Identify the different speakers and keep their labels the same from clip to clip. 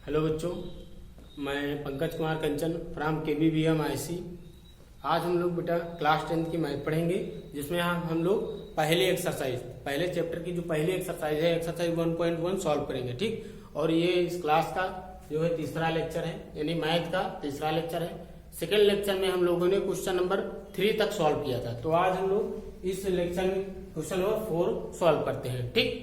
Speaker 1: Hello बच्चों, मैं पंकज कुमार कंचन from KBBM IC। आज हम लोग बेटा क्लास 10 की मैथ पढ़ेंगे, जिसमें हम लोग पहले चैप्टर की जो पहली एक्सरसाइज है एक्सरसाइज 1.1 सॉल्व करेंगे। ठीक, और ये इस क्लास का जो है तीसरा लेक्चर है, यानी मैथ का तीसरा लेक्चर है। सेकेंड लेक्चर में हम लोगों ने क्वेश्चन नंबर 3 तक सॉल्व किया था, तो आज हम लोग इस लेक्चर में क्वेश्चन नंबर 4 सॉल्व करते हैं। ठीक,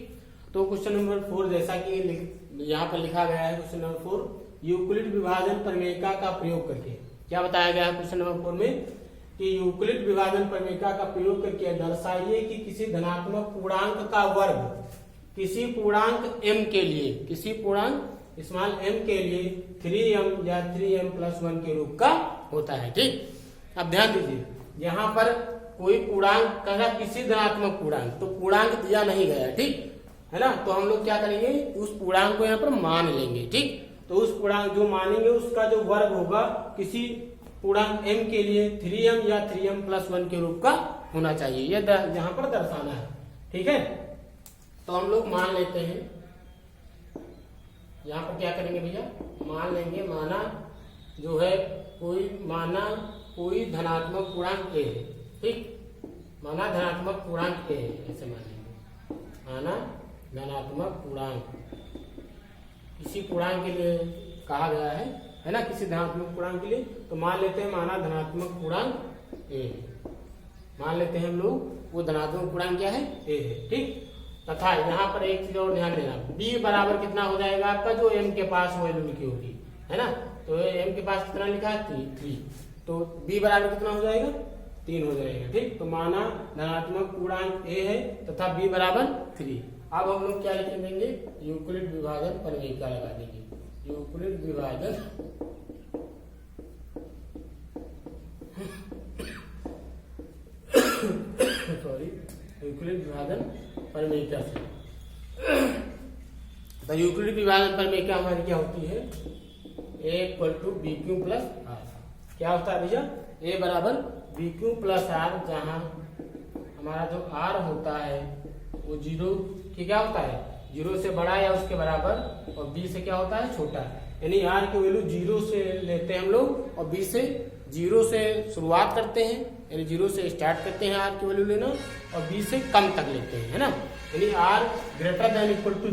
Speaker 1: तो क्वेश्चन नंबर 4 जैसा कि यहाँ पर लिखा गया है, क्वेश्चन नंबर 4 यूक्लिड विभाजन प्रमेयिका का प्रयोग करके क्या बताया गया है क्वेश्चन नंबर 4 में कि यूक्लिड विभाजन प्रमेयिका का प्रयोग करके दर्शाइए कि किसी धनात्मक पूर्णांक का वर्ग किसी पूर्णांक m के लिए, किसी पूर्णांक स्मॉल m के लिए 3m या 3m+1 के रूप का होता है। ठीक, अब ध्यान दीजिए, यहाँ पर कोई पूर्णांक कहा किसी धनात्मक पूर्णांक, तो पूर्णांक दिया नहीं गया, ठीक है ना। तो हम लोग क्या करेंगे, उस पूर्णांक को यहाँ पर मान लेंगे। ठीक, तो उस पूर्णांक जो मानेंगे उसका जो वर्ग होगा किसी पूर्णांक m के लिए 3m या 3m+1 के रूप का होना चाहिए, ये यहाँ पर दर्शाना है। ठीक है, तो हम लोग मान लेते हैं, यहाँ पर क्या करेंगे भैया, मान लेंगे, माना जो है कोई धनात्मक पूर्णांक a है। ठीक, माना धनात्मक पूर्णांक a है, ऐसे मान लेंगे, माना धनात्मक पूर्णांक किसी पूर्णांक के लिए कहा गया है ना, किसी धनात्मक पूर्णांक के लिए। तो मान लेते हैं माना धनात्मक पूर्णांक a, मान लेते हैं हम लोग वो धनात्मक पूर्णांक क्या है, a है। ठीक, तथा यहाँ पर एक चीज और ध्यान देना, b बराबर कितना हो जाएगा आपका, जो m के पास वैल्यू लिखी होगी, है ना। तो m के पास कितना लिखा है 3, तो b बराबर कितना हो जाएगा 3 हो जाएगा। ठीक, तो माना धनात्मक पूर्णांक a है तथा b बराबर 3। अब हम लोग क्या लिख देंगे, यूक्लिड विभाजन प्रमेयिका लगा देंगे, यूक्लिड विभाजन यूक्लिड विभाजन प्रमेयिका से। तो यूक्लिड विभाजन प्रमेयिका हमारी क्या होती है, a = bq+r। क्या होता है भैया, a बराबर bq+r, जहां हमारा जो r होता है वो 0 की क्या होता है, 0 से बड़ा या उसके बराबर, और b से क्या होता है छोटा, यानी r की वैल्यू 0 से लेते हैं हम लोग, और b से 0 से शुरुआत करते हैं, यानी 0 से स्टार्ट करते हैं r की वैल्यू लेना, और b से कम तक लेते हैं, है ना। यानी r >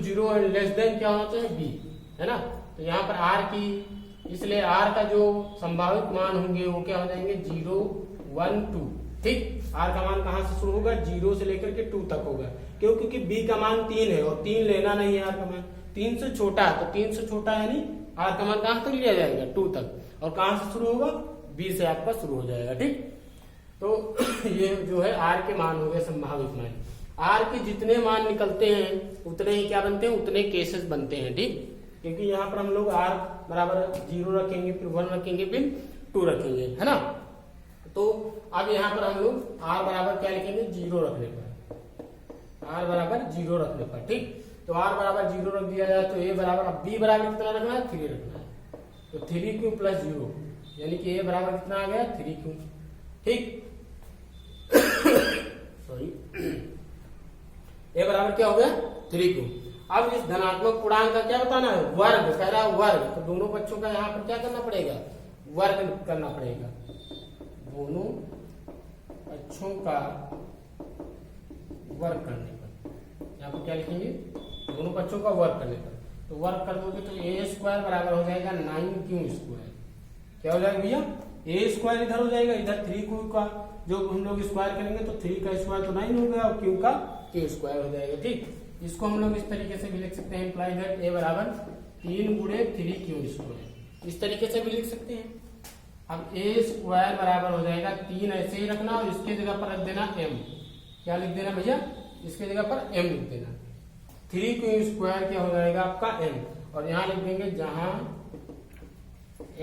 Speaker 1: 0 एंड लेस देन क्या होना चाहिए b, है ना। तो यहाँ पर r की, इसलिए r का जो संभावित मान होंगे वो क्या हो जाएंगे 0, 1, 2। ठीक, r का मान कहाँ से शुरू होगा, 0 से लेकर के 2 तक होगा, क्यों, क्योंकि b का मान 3 है और 3 लेना नहीं है, r का मान 3 से छोटा है, तो 3 से छोटा है यानी r का मान कहाँ तक लिया जाएगा 2 तक, और कहाँ से शुरू होगा b से आपका शुरू हो जाएगा। ठीक, तो ये जो है r के मान हो गए संभावित मान। r के जितने मान निकलते हैं उतने ही क्या बनते हैं, उतने केसेस बनते हैं। ठीक, क्योंकि यहाँ पर हम लोग r बराबर 0 रखेंगे, फिर 1 रखेंगे, फिर 2 रखेंगे, है ना। तो अब यहाँ पर हम लोग r बराबर क्या लिखेंगे, 0 रखने पर, r बराबर 0 रखने पर। ठीक, तो r बराबर 0 रख दिया जाए, तो a बराबर, अब b बराबर कितना रखना है, 3 रखना है, तो 3q+0, यानी कि a बराबर कितना आ गया 3q। ठीक, सॉरी, a बराबर क्या हो गया 3q। अब इस धनात्मक पूर्णांक का क्या बताना है, वर्ग, कह रहा है वर्ग, तो दोनों पक्षों का यहाँ पर क्या करना पड़ेगा, वर्ग करना पड़ेगा, दोनों पक्षों का वर्ग करने पर। यहाँ पर क्या लिखेंगे, दोनों पक्षों का वर्ग करने पर, तो वर्ग कर दोगे तो a² बराबर हो जाएगा 9q²। क्या हो जाएगा भैया, a² इधर हो जाएगा, इधर 3q का जो हम लोग स्क्वायर करेंगे तो 3 का स्क्वायर तो 9 हो गया, और q का q² हो जाएगा। ठीक, इसको हम लोग इस तरीके से भी लिख सकते हैं, इम्प्लाई दैट a बराबर 3 × 3q², इस तरीके से भी लिख सकते हैं। अब a² बराबर हो जाएगा 3, ऐसे ही रखना, और इसके जगह पर रख देना m। क्या लिख देना भैया, इसके जगह पर m लिख देना, 3q² क्या हो जाएगा आपका m, और यहाँ लिख देंगे जहां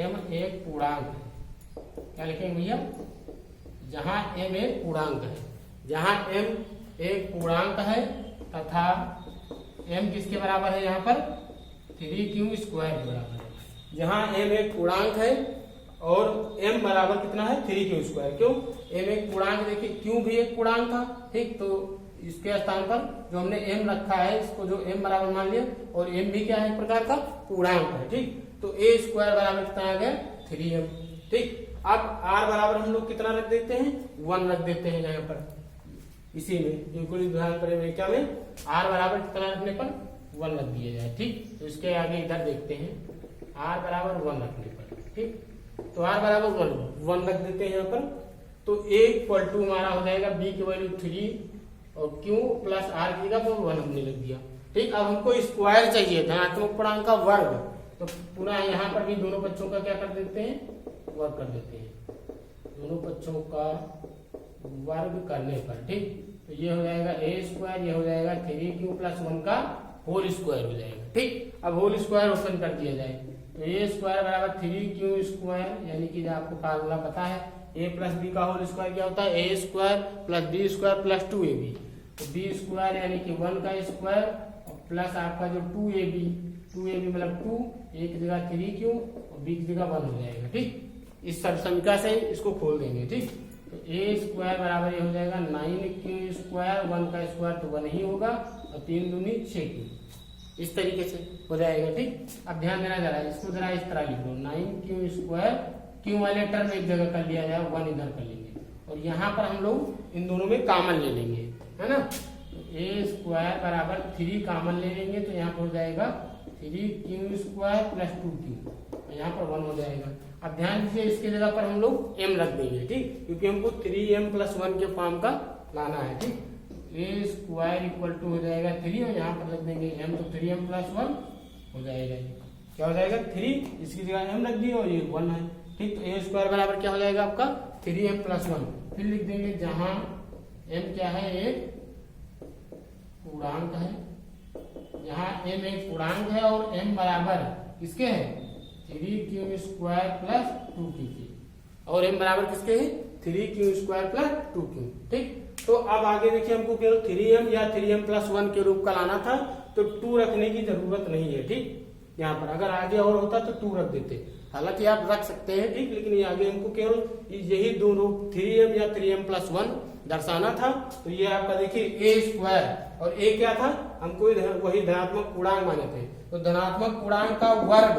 Speaker 1: m एक पूर्णांक है। क्या लिखेंगे भैया, जहां m एक पूर्णांक है, जहां m एक पूर्णांक है तथा m किसके बराबर है, यहाँ पर 3q² के बराबर है। जहां m एक पूर्णांक है और m बराबर कितना है 3q², क्यों, m एक पूर्णांक, देखिए q भी एक पूर्णांक था। ठीक, तो इसके स्थान पर जो हमने m रखा है, इसको जो m बराबर मान लिया, और m भी क्या है, एक प्रकार का पूर्णांक है। ठीक, तो a स्क्वायर बराबर कितना आ गया 3m। ठीक, अब r बराबर हम लोग कितना रख देते हैं, 1 रख देते हैं यहाँ पर। इसी में यूक्लिड विभाजन परिमेय में r बराबर कितना रखने पर 1 रख दिया जाए। ठीक, तो इसके आगे इधर देखते हैं, r बराबर 1 रखने पर। ठीक, तो r बराबर 1 रख देते हैं यहाँ पर। तो a इक्वल टू हमारा हो जाएगा b की वैल्यू 3 और q प्लस r की जगह पर 1 हमने लग दिया। ठीक, अब हमको स्क्वायर चाहिए, धनात्मक पूर्णांक का वर्ग, तो पुनः यहाँ पर भी दोनों पक्षों का क्या कर देते हैं, वर्ग कर देते हैं, दोनों पक्षों का वर्ग करने पर। ठीक, तो ये हो जाएगा a स्क्वायर, ये हो जाएगा 3q प्लस 1 का होल स्क्वायर हो जाएगा। ठीक, अब होल स्क्वायर ओपन कर दिया जाए, तो a स्क्वायर बराबर 3q स्क्वायर, यानी कि आपको फार्मूला पता है, a प्लस बी का होल स्क्वायर क्या होता है, a square plus B square plus 2ab, तो b स्क्वायर यानी कि 1 का स्क्वायर प्लस आपका जो 2ab मतलब 2, a की जगह 3q और b की जगह 1 हो जाएगा। ठीक, इस समीकरण से इसको खोल देंगे। ठीक, तो a स्क्वायर बराबर ये हो जाएगा 9q स्क्वायर, 1 का स्क्वायर तो 1 ही होगा, और 3 दूनी 6q, इस तरीके से हो जाएगा। ठीक, अब ध्यान देना जरा, इसको जरा इस तरह लिख लो, 9q स्क्वायर, q वाले टर्म एक जगह कर लिया जाए, 1 इधर कर लेंगे, और यहाँ पर हम लोग इन दोनों में कॉमन ले लेंगे, है ना। तो a स्क्वायर बराबर 3 कॉमन ले लेंगे, तो यहाँ पर हो जाएगा 3q स्क्वायर प्लस 2q, यहाँ पर 1 हो जाएगा। अब ध्यान दीजिए, इसकी जगह पर हम लोग m रख देंगे। ठीक, क्योंकि हमको 3m प्लस 1 के फॉर्म का लाना है। ठीक, a स्क्वायर इक्वल टू हो जाएगा 3, और यहाँ पर रख देंगे m, तो 3m प्लस 1 हो जाएगा। क्या हो जाएगा 3, इसकी जगह m रख दिए और ये 1 है। ठीक, तो a स्क्वायर बराबर क्या हो जाएगा आपका 3m प्लस 1, फिर लिख देंगे जहां m क्या है, एक पूर्णांक है, यहाँ m एक पूर्णांक है, और m बराबर किसके है, 3q स्क्वायर प्लस 2q की, और m बराबर किसके है, 3q स्क्वायर प्लस 2q। ठीक, तो अब आगे देखिए, हमको केवल 3m या 3m प्लस 1 के रूप का लाना था, तो 2 रखने की जरूरत नहीं है। ठीक, यहाँ पर अगर आगे और होता तो 2 रख देते, हालांकि आप रख सकते हैं। ठीक, लेकिन ये आगे हमको केवल यही दो रूप 3m या 3m प्लस 1 दर्शाना था। तो ये आपका देखिए a स्क्वायर, और a क्या था, हमको वही धनात्मक पूर्णांक माने थे, तो धनात्मक पूर्णांक का वर्ग,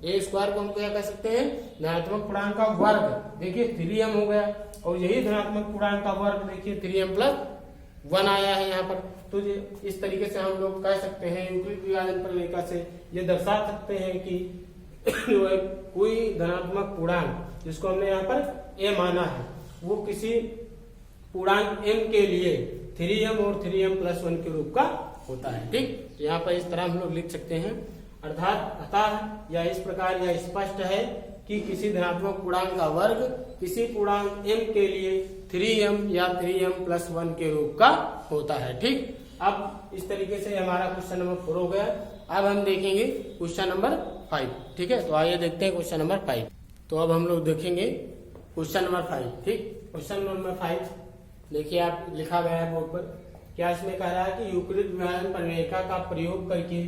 Speaker 1: a स्क्वायर को हम क्या कह सकते हैं, धनात्मक पूर्णांक का वर्ग। देखिए 3m हो गया, और यही धनात्मक पूर्णांक का वर्ग देखिए 3m प्लस 1 आया है यहाँ पर। तो इस तरीके से हम लोग कह सकते हैं, यूक्लिड विभाजन परिमेय से ये दर्शा सकते हैं कि जो है कोई धनात्मक पूर्णांक जिसको हमने यहाँ पर a माना है, वो किसी पूर्णांक m के लिए 3m और 3m प्लस 1 के रूप का होता है। ठीक, तो यहाँ पर इस तरह हम लोग लिख सकते हैं, अर्थात अतः या इस प्रकार या स्पष्ट है कि किसी धनात्मक पूर्णांक का वर्ग किसी पूर्णांक m के लिए 3m या 3m प्लस 1 के रूप का होता है। ठीक, अब इस तरीके से हमारा क्वेश्चन नंबर 4 हो गया। अब हम देखेंगे क्वेश्चन नंबर 5। ठीक है, तो आइए देखते हैं क्वेश्चन नंबर 5। तो अब हम लोग देखेंगे क्वेश्चन नंबर 5। ठीक, क्वेश्चन नंबर 5 देखिए, आप लिखा गया है बोर्ड पर, क्या इसमें कह रहा है कि यूक्लिड विभाजन परिमेय का प्रयोग करके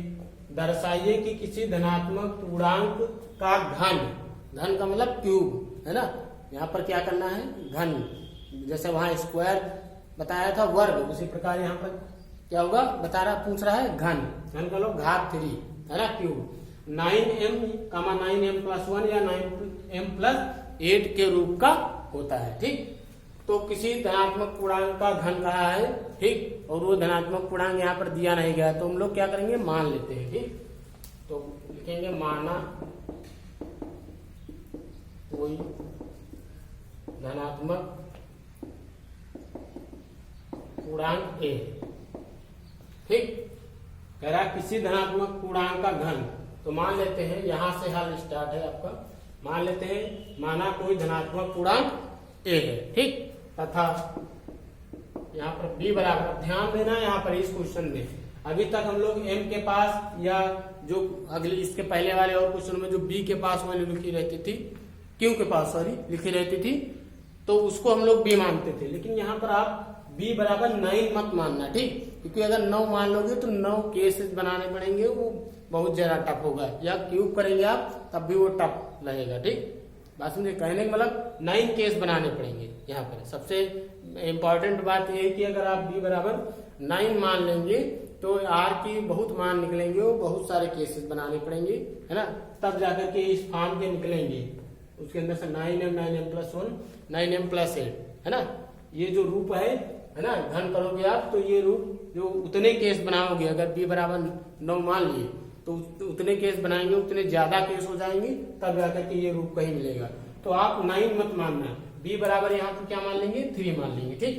Speaker 1: दर्शाइए कि किसी धनात्मक पूर्णांक का घन, घन का मतलब क्यूब, है ना, यहाँ पर क्या करना है, घन, जैसे वहां स्क्वायर बताया था वर्ग, उसी प्रकार यहाँ पर क्या होगा, पूछ रहा है घन, घन का लोग घात 3, है ना, क्यूब 9m प्लस 1 या 9m प्लस 8 के रूप का होता है। ठीक, तो किसी धनात्मक पूर्णांक का घन कहा है। ठीक, और वो धनात्मक पूर्णांक यहाँ पर दिया नहीं गया, तो हम लोग क्या करेंगे, मान लेते हैं। ठीक, तो लिखेंगे माना कोई धनात्मक पूर्णांक a। ठीक, कह रहा किसी धनात्मक पूर्णांक का घन, तो मान लेते हैं, यहां से हल स्टार्ट है आपका, मान लेते हैं माना कोई धनात्मक पूर्णांक a है। ठीक, तथा यहाँ पर b बराबर, ध्यान देना यहाँ पर इस क्वेश्चन में अभी तक हम लोग m के पास या जो अगले इसके पहले वाले और क्वेश्चन में जो b के पास वाली लिखी रहती थी, q के पास सॉरी लिखी रहती थी, तो उसको हम लोग b मानते थे। लेकिन यहाँ पर आप b बराबर 9 मत मानना। ठीक, क्योंकि अगर 9 मान लोगे तो 9 केसेस बनाने पड़ेंगे, वो बहुत ज्यादा टफ होगा, या क्यूब करेंगे आप तब भी वो टफ लगेगा। ठीक, बात समझे, कहने का मतलब 9 केस बनाने पड़ेंगे। यहाँ पर सबसे इम्पोर्टेंट बात यह है कि अगर आप b बराबर 9 मान लेंगे तो आर की बहुत मान निकलेंगे, वो बहुत सारे केसेस बनाने पड़ेंगे, है ना, तब जाकर के इस फॉर्म के निकलेंगे। उसके अंदर से 9m 9m+1 9m+8, है ना, ये जो रूप है ना, घन करोगे आप तो ये रूप जो उतने केस बनाओगे, अगर b बराबर 9 मान लिए तो उतने केस बनाएंगे, उतने ज्यादा केस हो जाएंगे, तब जाकर के ये रूप कहीं मिलेगा। तो आप 9 मत मानना, b बराबर यहाँ पर क्या मान लेंगे 3 मान लेंगे, ठीक,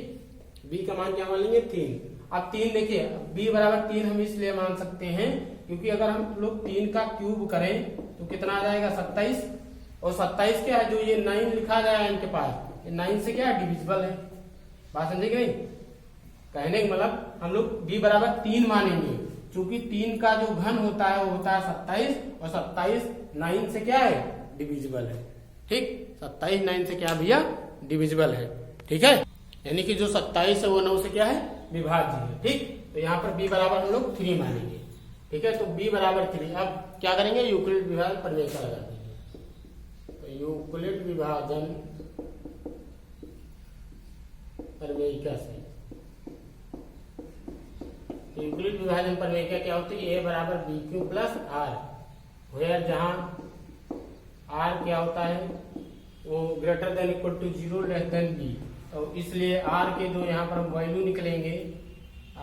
Speaker 1: b का मान क्या मान लेंगे 3। अब 3 देखिए, b बराबर 3 हम इसलिए मान सकते हैं क्योंकि अगर हम लोग 3 का क्यूब करें तो कितना आ जाएगा 27, और 27 क्या है, जो ये 9 लिखा गया है इनके पास, ये 9 से क्या है डिविजिबल है। बात समझे कि नहीं, कहने का मतलब हम लोग b बराबर 3 मानेंगे, क्योंकि 3 का जो घन होता है वो होता है 27, और 27 9 से क्या है डिविजिबल है, ठीक, 27 9 से क्या भैया डिविजिबल है, ठीक है, यानी कि जो 27 है वो 9 से क्या है विभाज्य है, ठीक। तो यहाँ पर b बराबर हम लोग 3 मानेंगे, ठीक है, तो b बराबर 3। अब क्या करेंगे, यूक्लिड विभाजन प्रमेय का लगा देंगे, तो यूक्लिड विभाजन प्रमेय से, यूक्लिड विभाजन प्रमेय क्या होती है, a बराबर BQ प्लस R, वेयर जहां R क्या होता है वो greater than equal to 0 less than b, तो इसलिए R के जो यहाँ पर हम वैल्यू निकलेंगे,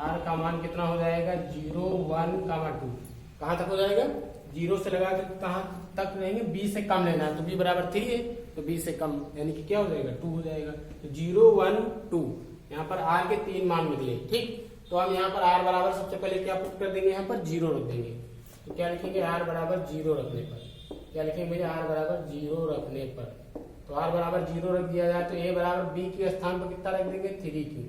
Speaker 1: R का मान कितना हो जाएगा 0 1 2, कहाँ तक हो जाएगा 0 से लगा कर कहाँ तक रहेंगे, b से कम लेना है, तो b बराबर 3 है तो b से कम यानी कि क्या हो जाएगा 2 हो जाएगा, तो 0 1 2 यहाँ पर R के 3 मान निकले, ठीक। तो हम यहाँ पर R बराबर सबसे पहले क्या पुट कर देंगे, यहाँ पर 0 रख देंगे, तो क्या लिखेंगे R बराबर 0 रखने पर, क्या लिखेंगे भैया R बराबर 0 रखने पर, तो R बराबर 0 रख दिया जाए तो a बराबर b के स्थान पर कितना रख देंगे 3q,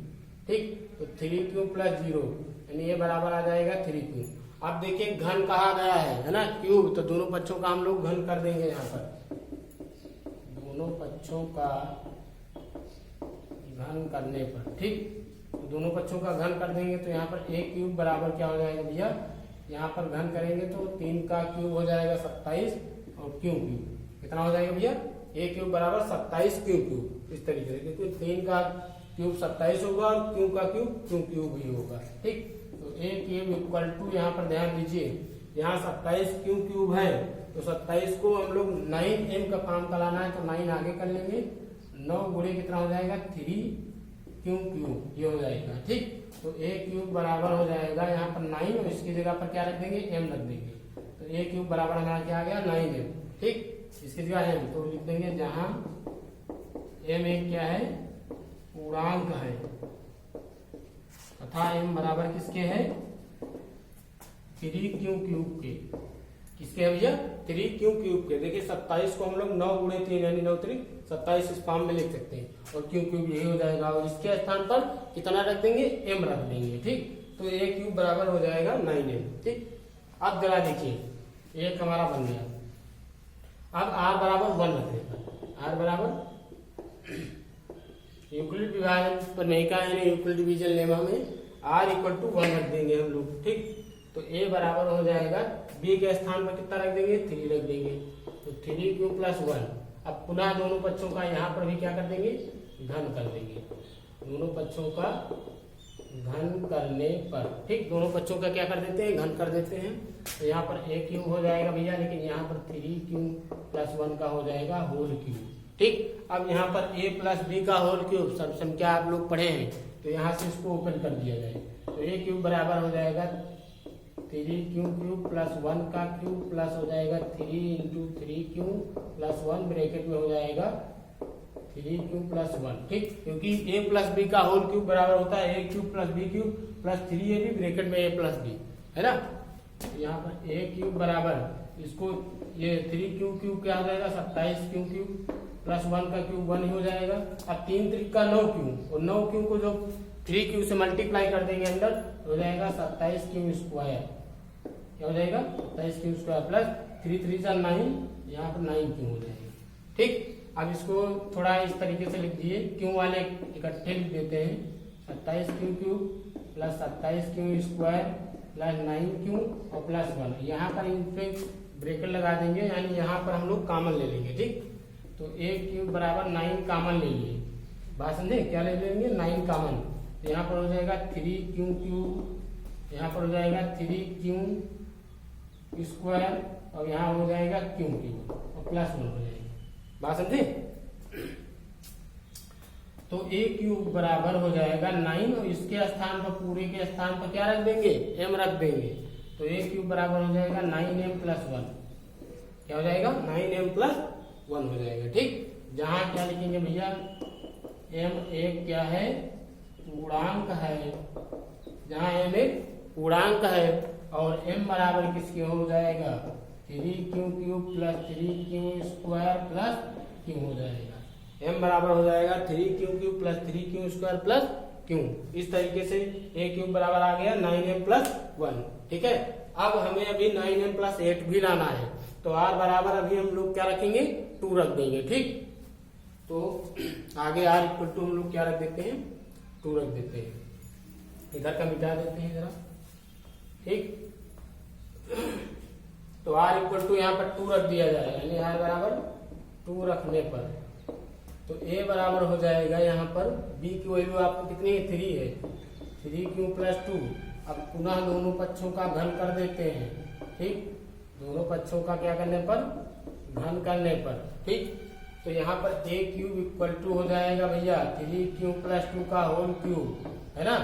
Speaker 1: ठीक, तो 3q प्लस 0 यानी a बराबर आ जाएगा 3q। अब देखिए घन कहा गया है ना क्यूब, तो दोनों पक्षों का हम लोग घन कर देंगे, यहाँ पर दोनों पक्षों का घन करने पर, ठीक, दोनों पक्षों का घन कर देंगे तो यहाँ पर a क्यूब बराबर क्या हो जाएगा भैया, यहाँ पर घन करेंगे तो 3 का क्यूब हो जाएगा 27, और क्यू क्यूब कितना हो जाएगा भैया a क्यूब बराबर 27 क्यूब, इस तरीके से, क्योंकि 3 का क्यूब 27 होगा और क्यू का क्यूब क्यूब ही होगा, ठीक। तो a क्यूब इक्वल टू, यहाँ पर ध्यान दीजिए, यहाँ 27 क्यूब है तो 27 को हम लोग 9m का फॉर्म का लाना है तो 9 आगे कर लेंगे, 9 गुणे कितना हो जाएगा 3 क्यूब ये हो जाएगा, ठीक। तो a क्यूब बराबर हो जाएगा यहाँ पर 9, और इसकी जगह पर क्या रख देंगे m रख देंगे, तो a क्यूब बराबर हमारा क्या आ गया 9m, ठीक, इसकी जगह m तो लिख देंगे, जहां m एक क्या है पूर्णांक है तथा m बराबर किसके है 3q क्यूब के, किसके है भैया 3q क्यूब के। देखिए 27 को हम लोग 9 गुणे 3 यानी 9 3 27 इस फॉर्म में लिख सकते हैं, और क्यू क्यूब यही हो जाएगा, और इसके स्थान पर कितना रख देंगे m रख देंगे, ठीक। तो a क्यूब बराबर हो जाएगा 9m, ठीक। अब जरा देखिए एक हमारा बन गया, अब r बराबर 1 रखने पर, r बराबर यूक्लिड विभाजन प्रमेय का यानी यूक्लिड डिवीजन लेमा में r इक्वल टू 1 रख देंगे हम लोग, ठीक। तो a बराबर हो जाएगा b के स्थान पर कितना रख देंगे 3 रख देंगे, तो 3q प्लस 1। अब पुनः दोनों पक्षों का यहाँ पर भी क्या कर देंगे घन कर देंगे, दोनों पक्षों का घन करने पर, ठीक, दोनों पक्षों का क्या कर देते हैं घन कर देते हैं, तो यहाँ पर a क्यूब हो जाएगा भैया, लेकिन यहाँ पर 3q प्लस 1 का हो जाएगा होल क्यूब, ठीक। अब यहाँ पर a प्लस b का होल क्यूब सब संख्या आप लोग पढ़े हैं, तो यहाँ से इसको ओपन कर दिया जाए, तो a क्यूब बराबर हो जाएगा 3q क्यूब प्लस 1 का क्यूब प्लस हो जाएगा 3 इंटू 3q प्लस 1 ब्रैकेट में हो जाएगा 3q प्लस 1, ठीक, क्योंकि a प्लस b का होल क्यूब बराबर होता है a cube plus b cube plus 3ab bracket में a प्लस b, है ना। यहाँ पर a क्यूब बराबर इसको ये 3q क्यूब क्या हो जाएगा 27q क्यूब प्लस 1 का क्यूब 1 ही हो जाएगा। अब 3 3 का 9q, और 9q को जो 3q से मल्टीप्लाई कर देंगे अंदर हो जाएगा 27q स्क्वायर, क्या हो जाएगा 27q स्क्वायर प्लस 3 3 9, यहाँ पर 9q हो जाएगा, ठीक। अब इसको थोड़ा इस तरीके से लिख दिए, क्यों वाले इकट्ठे लिख देते हैं, 27q cube plus 27q square plus 9q और प्लस 1, यहाँ पर इन पे ब्रैकेट लगा देंगे, यानी यहाँ पर हम लोग कॉमन ले लेंगे, ठीक। तो a क्यूब बराबर 9 कॉमन ले लिए, बात समझे, क्या ले लेंगे 9 कॉमन, तो यहाँ पर हो जाएगा 3q, यहाँ पर हो जाएगा 3q स्क्वायर और यहाँ हो जाएगा q और प्लस 1 हो जाएगा। बात समझे? तो a क्यूब बराबर हो जाएगा 9 और इसके स्थान पर, पूरे के स्थान पर क्या रख देंगे? m रख देंगे। तो a क्यूब बराबर हो जाएगा 9m प्लस 1। क्या हो जाएगा? 9m प्लस 1 हो जाएगा। ठीक, जहां क्या लिखेंगे भैया? m एक क्या है? पूर्णांक है। जहां m एक पूर्णांक है और m बराबर किसके हो जाएगा? 3q cube plus 3q square plus q हो जाएगा। m बराबर हो जाएगा 3q cube plus 3q square plus q। इस तरीके से a क्यूब बराबर आ गया 9m प्लस 1। ठीक है, अब हमें अभी 9m प्लस 8 भी लाना है। तो r बराबर अभी हम लोग क्या रखेंगे? 2 रख देंगे। ठीक, तो आगे r इक्वल टू हम लोग क्या रख देते हैं? 2 रख देते हैं। इधर का मिटा देते हैं जरा। ठीक, तो r इक्वल टू यहाँ पर 2 रख दिया जाए, यानी r बराबर 2 रखने पर तो a बराबर हो जाएगा यहाँ पर b की वैल्यू आपको कितनी है? 3 है। 3q plus 2। अब पुनः दोनों पक्षों का घन कर देते हैं। ठीक, दोनों पक्षों का क्या करने पर? घन करने पर। ठीक, तो यहाँ पर a क्यूब इक्वल टू हो जाएगा भैया 3q प्लस 2 का होल क्यूब, है ना।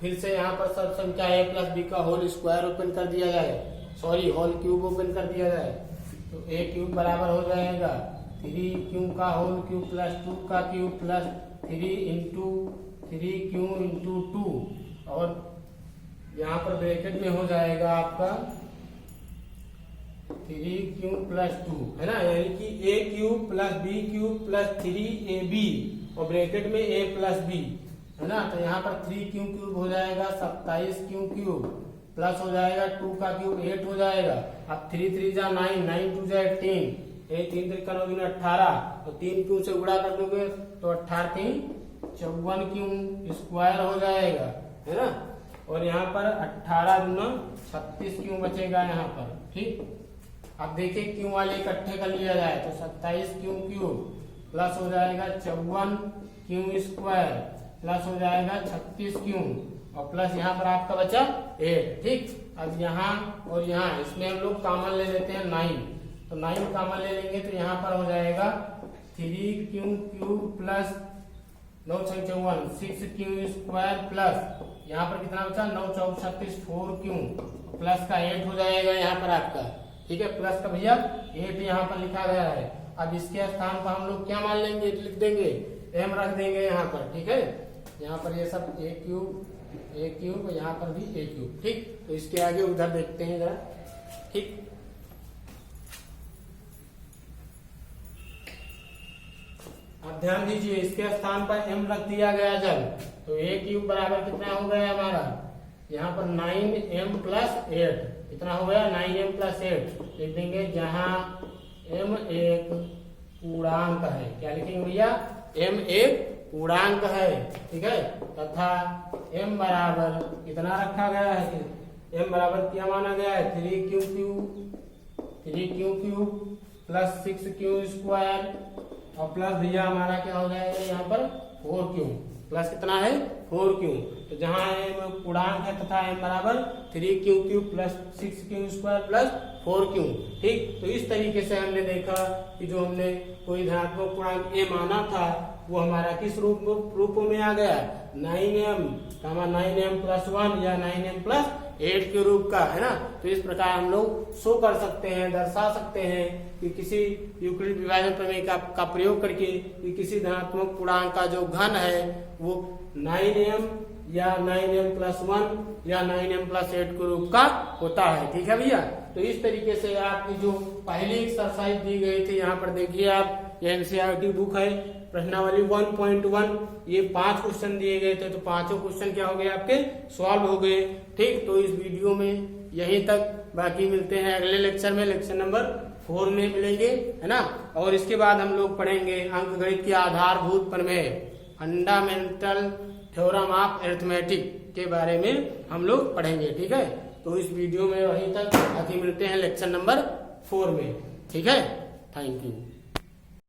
Speaker 1: फिर से यहाँ पर सब संख्या a प्लस b का होल स्क्वायर ओपन कर दिया जाए, सॉरी होल क्यूब ओपन कर दिया जाए। तो a क्यूब बराबर हो जाएगा 3q का होल क्यूब प्लस 2 का cube plus 3 into 3q into 2 और यहाँ पर ब्रैकेट में हो जाएगा आपका 3q प्लस 2, है ना, यानी कि a cube plus b cube plus 3ab और ब्रैकेट में a प्लस b, है ना। तो यहाँ पर 3q क्यूब हो जाएगा 27q क्यूब प्लस हो जाएगा 2 का क्यूब 8 हो जाएगा। अब 3 3 जा 9, 9 2 जा 18, 3 3 का 9 18, तो 3 क्यू से गुणा कर दोगे तो 18 3 54 क्यू स्क्वायर हो जाएगा, है ना। और यहाँ पर 18 गुना 36 क्यू बचेगा यहाँ पर। ठीक, अब देखिए क्यू वाले इकट्ठे कर लिया जाए तो 27 क्यू क्यूब प्लस हो जाएगा 54 क्यू स्क्वायर प्लस हो जाएगा 36 क्यू और प्लस यहाँ पर आपका बचा 8। ठीक, अब यहाँ और यहाँ इसमें हम लोग कॉमन ले लेते हैं 9, तो 9 कॉमन ले लेंगे तो यहाँ पर हो जाएगा 3q cube plus 9 54 6q square plus यहाँ पर कितना बचा? 9 4 36 4q प्लस का 8 हो जाएगा यहाँ पर आपका। ठीक है, प्लस का भैया 8 यहाँ पर लिखा गया है। अब इसके स्थान पर हम लोग क्या मान लेंगे? लिख देंगे m रख देंगे यहाँ पर। ठीक है, यहाँ पर ये सब a क्यूब यहाँ पर भी a क्यूब। ठीक, तो इसके आगे उधर देखते हैं जरा। ठीक, अब ध्यान दीजिए इसके स्थान पर m रख दिया गया जब, तो a क्यूब बराबर कितना हो गया हमारा? यहाँ पर 9m प्लस 8 कितना हो गया? 9m प्लस 8 लिख देंगे, जहां m एक पूर्णांक है। क्या लिखेंगे भैया? m एक पूर्णांक है। ठीक है, तथा m बराबर कितना रखा गया है? m बराबर क्या माना गया है? 3q cube plus 6q square और प्लस भैया हमारा क्या हो जाएगा यहाँ पर? 4q प्लस कितना है? 4q। तो जहाँ m पूर्णांक है तथा m बराबर 3q cube plus 6q square plus 4q। ठीक, तो इस तरीके से हमने देखा कि जो हमने कोई धनात्मक पूर्णांक a माना था वो हमारा किस रूप में आ गया? 9m प्लस 1 या 9m प्लस 8 के रूप का, है ना। तो इस प्रकार हम लोग शो कर सकते हैं, दर्शा सकते हैं कि किसी यूक्लिड विभाजन प्रमेय का प्रयोग करके कि किसी धनात्मक पूर्णांक का जो घन है वो 9m या 9m प्लस 1 या 9m प्लस 8 के रूप का होता है। ठीक है भैया, तो इस तरीके से आपकी जो पहली एक्सरसाइज दी गई थी यहाँ पर देखिए आप, ये एनसीईआरटी बुक है, प्रश्नावली 1.1, ये 5 क्वेश्चन दिए गए थे, तो पांचों क्वेश्चन क्या हो गए आपके? सॉल्व हो गए। ठीक, तो इस वीडियो में यहीं तक, बाकी मिलते हैं अगले लेक्चर में, लेक्चर नंबर 4 में मिलेंगे, है ना। और इसके बाद हम लोग पढ़ेंगे अंकगणित के आधारभूत प्रमेय, फंडामेंटल थ्योरम ऑफ अरिथमेटिक के बारे में हम लोग पढ़ेंगे। ठीक है, तो इस वीडियो में वहीं तक, बाकी मिलते हैं लेक्चर नंबर 4 में। ठीक है, थैंक यू।